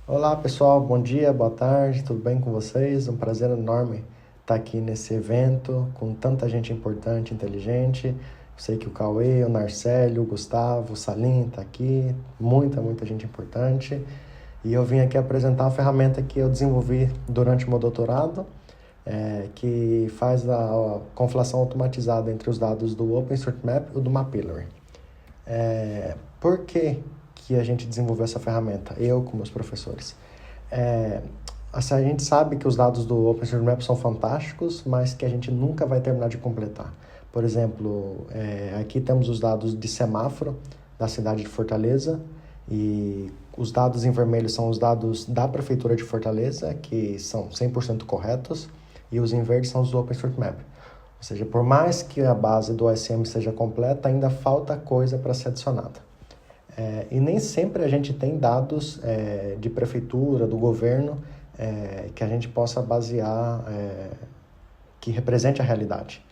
Olá pessoal, bom dia, boa tarde, tudo bem com vocês? Um prazer enorme estar aqui nesse evento com tanta gente importante, inteligente. Eu sei que o Cauê, o Narcélio, o Gustavo, o Salim está aqui, muita gente importante. E eu vim aqui apresentar uma ferramenta que eu desenvolvi durante o meu doutorado, que faz a conflação automatizada entre os dados do OpenStreetMap e do Mapillary. Por que a gente desenvolveu essa ferramenta? Eu com meus professores. Assim, a gente sabe que os dados do OpenStreetMap são fantásticos, mas que a gente nunca vai terminar de completar. Por exemplo, aqui temos os dados de semáforo da cidade de Fortaleza, e os dados em vermelho são os dados da Prefeitura de Fortaleza, que são 100% corretos, e os em verde são os do OpenStreetMap. Ou seja, por mais que a base do OSM seja completa, ainda falta coisa para ser adicionada. E nem sempre a gente tem dados de prefeitura, do governo, que a gente possa basear, que represente a realidade.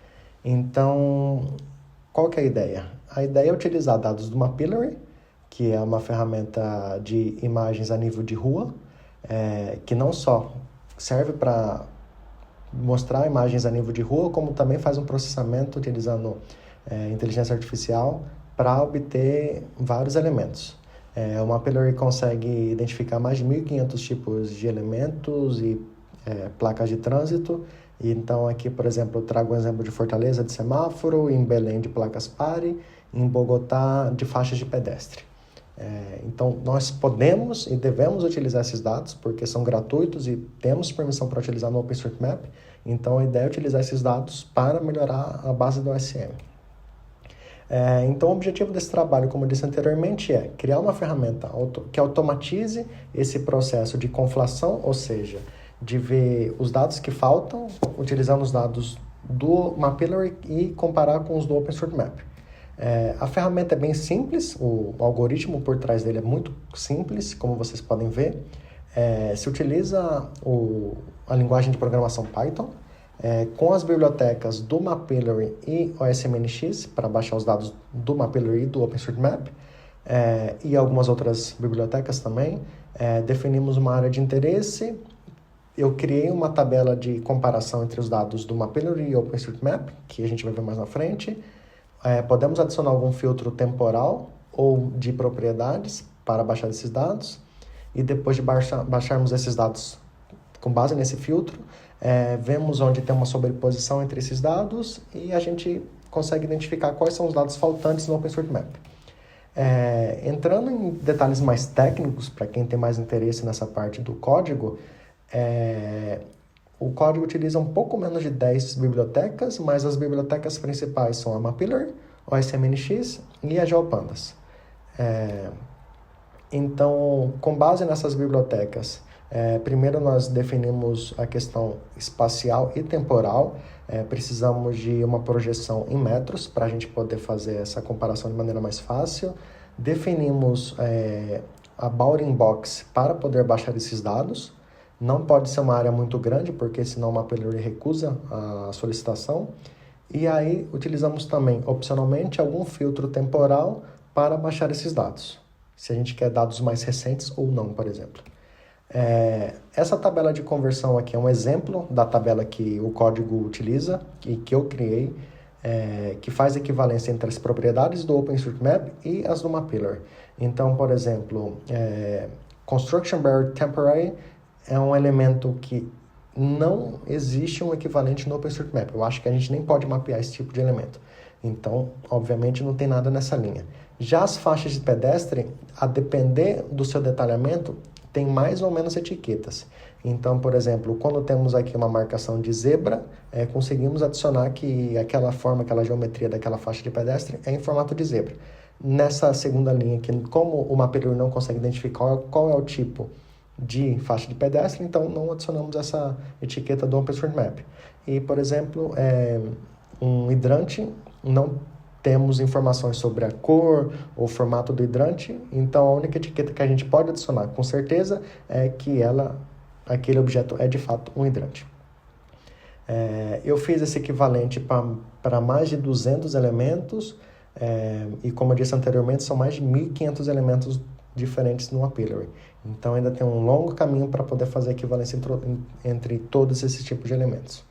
Então, qual que é a ideia? A ideia é utilizar dados do Mapillary, que é uma ferramenta de imagens a nível de rua, que não só serve para mostrar imagens a nível de rua, como também faz um processamento utilizando inteligência artificial para obter vários elementos. O Mapillary consegue identificar mais de 1.500 tipos de elementos e placas de trânsito. Então aqui, por exemplo, eu trago um exemplo de Fortaleza de semáforo, em Belém de placas pare, em Bogotá de faixas de pedestre. Então nós podemos e devemos utilizar esses dados porque são gratuitos e temos permissão para utilizar no OpenStreetMap. Então a ideia é utilizar esses dados para melhorar a base do OSM. Então, o objetivo desse trabalho, como eu disse anteriormente, é criar uma ferramenta que automatize esse processo de conflação, ou seja, de ver os dados que faltam, utilizando os dados do Mapillary e comparar com os do OpenStreetMap. A ferramenta é bem simples, o algoritmo por trás dele é muito simples, como vocês podem ver. Se utiliza a linguagem de programação Python, com as bibliotecas do Mapillary e OSMNX para baixar os dados do Mapillary e do OpenStreetMap, e algumas outras bibliotecas também. Definimos uma área de interesse. Eu criei uma tabela de comparação entre os dados do Mapillary e OpenStreetMap, que a gente vai ver mais na frente. Podemos adicionar algum filtro temporal ou de propriedades para baixar esses dados. E depois de baixarmos esses dados com base nesse filtro, vemos onde tem uma sobreposição entre esses dados e a gente consegue identificar quais são os dados faltantes no OpenStreetMap. Entrando em detalhes mais técnicos, para quem tem mais interesse nessa parte do código, o código utiliza um pouco menos de 10 bibliotecas, mas as bibliotecas principais são a Mapillary, o OSMNX e a GeoPandas. Então, com base nessas bibliotecas, primeiro nós definimos a questão espacial e temporal. Precisamos de uma projeção em metros para a gente poder fazer essa comparação de maneira mais fácil. Definimos a bounding box para poder baixar esses dados. Não pode ser uma área muito grande, porque senão o Mapillary recusa a solicitação. E aí utilizamos também, opcionalmente, algum filtro temporal para baixar esses dados, se a gente quer dados mais recentes ou não, por exemplo. Essa tabela de conversão aqui é um exemplo da tabela que o código utiliza e que eu criei, que faz equivalência entre as propriedades do OpenStreetMap e as do Mapillary. Então, por exemplo, Construction Barrier Temporary é um elemento que não existe um equivalente no OpenStreetMap. Eu acho que a gente nem pode mapear esse tipo de elemento. Então, obviamente, não tem nada nessa linha. Já as faixas de pedestre, a depender do seu detalhamento, tem mais ou menos etiquetas. Então, por exemplo, quando temos aqui uma marcação de zebra, conseguimos adicionar que aquela forma, aquela geometria daquela faixa de pedestre é em formato de zebra. Nessa segunda linha, que como o Mapillary não consegue identificar qual é o tipo de faixa de pedestre, então não adicionamos essa etiqueta do OpenStreetMap. E, por exemplo, um hidrante, não temos informações sobre a cor ou formato do hidrante, então a única etiqueta que a gente pode adicionar com certeza é que aquele objeto é de fato um hidrante. Eu fiz esse equivalente para mais de 200 elementos, e como eu disse anteriormente, são mais de 1.500 elementos diferentes no Mapillary. Então ainda tem um longo caminho para poder fazer a equivalência entre todos esses tipos de elementos.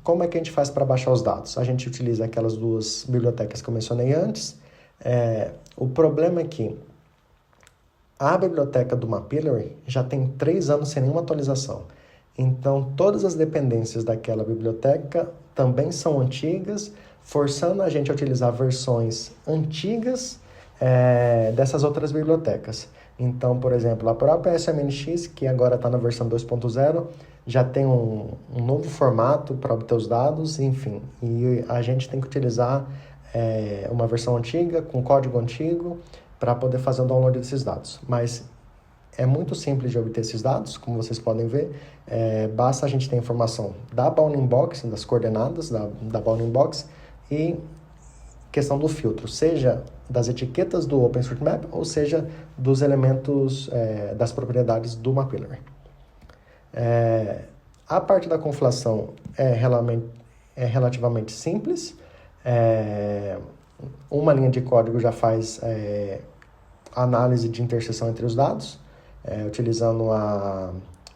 Como é que a gente faz para baixar os dados? A gente utiliza aquelas duas bibliotecas que eu mencionei antes. O problema é que a biblioteca do Mapillary já tem 3 anos sem nenhuma atualização. Então, todas as dependências daquela biblioteca também são antigas, forçando a gente a utilizar versões antigas dessas outras bibliotecas. Então, por exemplo, a própria SMNX, que agora está na versão 2.0, já tem um novo formato para obter os dados, enfim. E a gente tem que utilizar uma versão antiga, com código antigo, para poder fazer o download desses dados. Mas é muito simples de obter esses dados, como vocês podem ver. Basta a gente ter informação da bounding box, das coordenadas da bounding box, e questão do filtro, seja das etiquetas do OpenStreetMap, ou seja dos elementos, das propriedades do Mapillary. A parte da conflação é relativamente simples. Uma linha de código já faz análise de interseção entre os dados, utilizando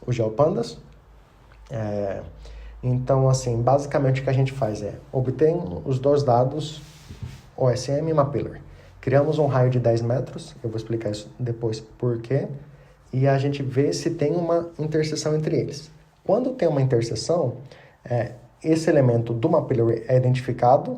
o GeoPandas. Então, assim, basicamente o que a gente faz obter os dois dados, OSM e Mapillary. Criamos um raio de 10 metros, eu vou explicar isso depois por quê, e a gente vê se tem uma interseção entre eles. Quando tem uma interseção, esse elemento do Mapillary é identificado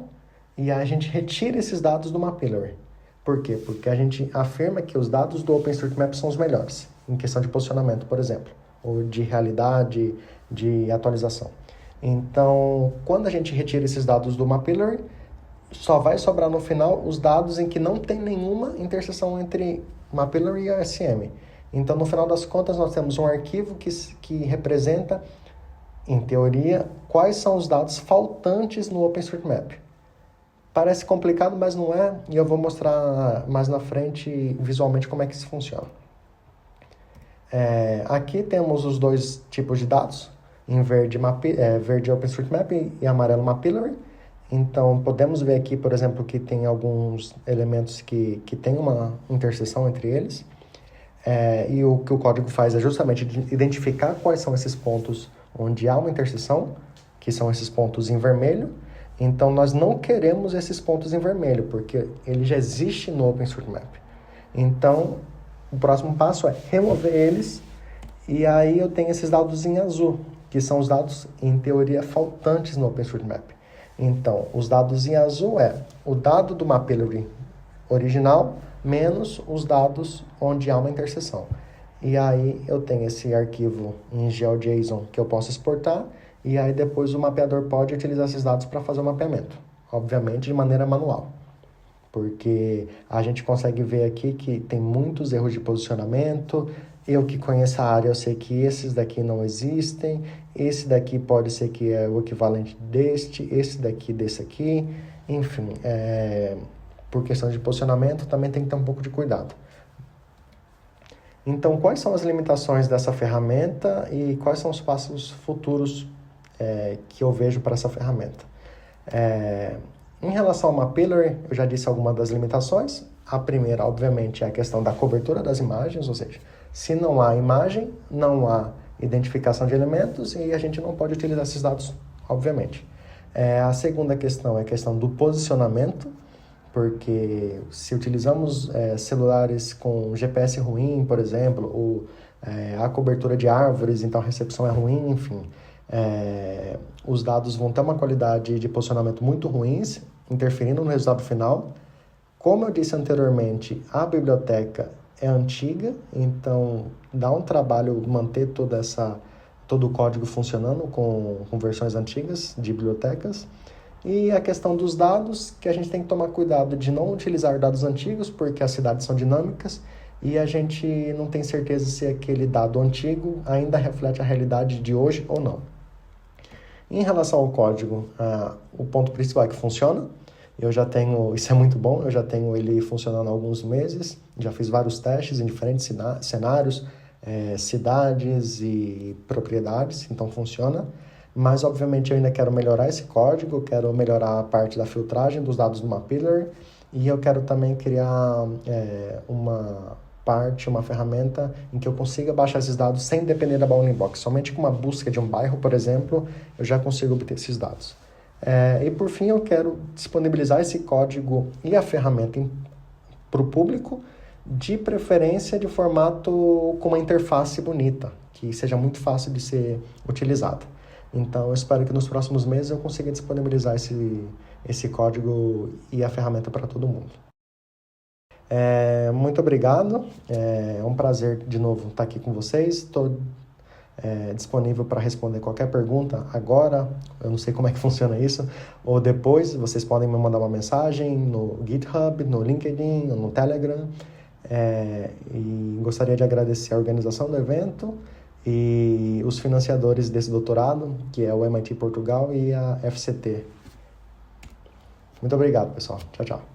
e a gente retira esses dados do Mapillary. Por quê? Porque a gente afirma que os dados do OpenStreetMap são os melhores, em questão de posicionamento, por exemplo, ou de realidade, de atualização. Então, quando a gente retira esses dados do Mapillary, só vai sobrar no final os dados em que não tem nenhuma interseção entre Mapillary e OSM. Então, no final das contas, nós temos um arquivo que representa, em teoria, quais são os dados faltantes no OpenStreetMap. Parece complicado, mas não é, e eu vou mostrar mais na frente visualmente como é que isso funciona. Aqui temos os dois tipos de dados, em verde OpenStreetMap e amarelo Mapillary. Então, podemos ver aqui, por exemplo, que tem alguns elementos que tem uma interseção entre eles. E o que o código faz é justamente identificar quais são esses pontos onde há uma interseção, que são esses pontos em vermelho. Então, nós não queremos esses pontos em vermelho, porque ele já existe no OpenStreetMap. Então, o próximo passo é remover eles, e aí eu tenho esses dados em azul, que são os dados, em teoria, faltantes no OpenStreetMap. Então, os dados em azul o dado do Mapillary original menos os dados onde há uma interseção. E aí eu tenho esse arquivo em GeoJSON que eu posso exportar, e aí depois o mapeador pode utilizar esses dados para fazer o mapeamento, obviamente de maneira manual. Porque a gente consegue ver aqui que tem muitos erros de posicionamento. Eu que conheço a área, eu sei que esses daqui não existem, esse daqui pode ser que é o equivalente deste, esse daqui desse aqui, enfim, por questão de posicionamento também tem que ter um pouco de cuidado. Então, quais são as limitações dessa ferramenta e quais são os passos futuros que eu vejo para essa ferramenta? Em relação ao Mapillary, eu já disse algumas das limitações. A primeira, obviamente, é a questão da cobertura das imagens, ou seja, se não há imagem, não há identificação de elementos e a gente não pode utilizar esses dados, obviamente. A segunda questão é a questão do posicionamento, porque se utilizamos celulares com GPS ruim, por exemplo, ou a cobertura de árvores, então a recepção é ruim, enfim, os dados vão ter uma qualidade de posicionamento muito ruins, interferindo no resultado final. Como eu disse anteriormente, a biblioteca é antiga, então dá um trabalho manter todo o código funcionando com versões antigas de bibliotecas. E a questão dos dados, que a gente tem que tomar cuidado de não utilizar dados antigos, porque as cidades são dinâmicas e a gente não tem certeza se aquele dado antigo ainda reflete a realidade de hoje ou não. Em relação ao código, o ponto principal é que funciona. Eu já tenho, isso é muito bom, eu já tenho ele funcionando há alguns meses, já fiz vários testes em diferentes cenários, cidades e propriedades, então funciona. Mas, obviamente, eu ainda quero melhorar esse código, quero melhorar a parte da filtragem dos dados do Mapillary E eu quero também criar uma ferramenta em que eu consiga baixar esses dados sem depender da Bounding Box. Somente com uma busca de um bairro, por exemplo, eu já consigo obter esses dados. E por fim, eu quero disponibilizar esse código e a ferramenta para o público, de preferência de formato com uma interface bonita, que seja muito fácil de ser utilizada. Então, eu espero que nos próximos meses eu consiga disponibilizar esse código e a ferramenta para todo mundo. Muito obrigado, é um prazer de novo estar aqui com vocês. Estou disponível para responder qualquer pergunta agora, eu não sei como é que funciona isso, ou depois vocês podem me mandar uma mensagem no GitHub, no LinkedIn, ou no Telegram. E gostaria de agradecer a organização do evento e os financiadores desse doutorado, que é o MIT Portugal e a FCT. Muito obrigado, pessoal. Tchau, tchau.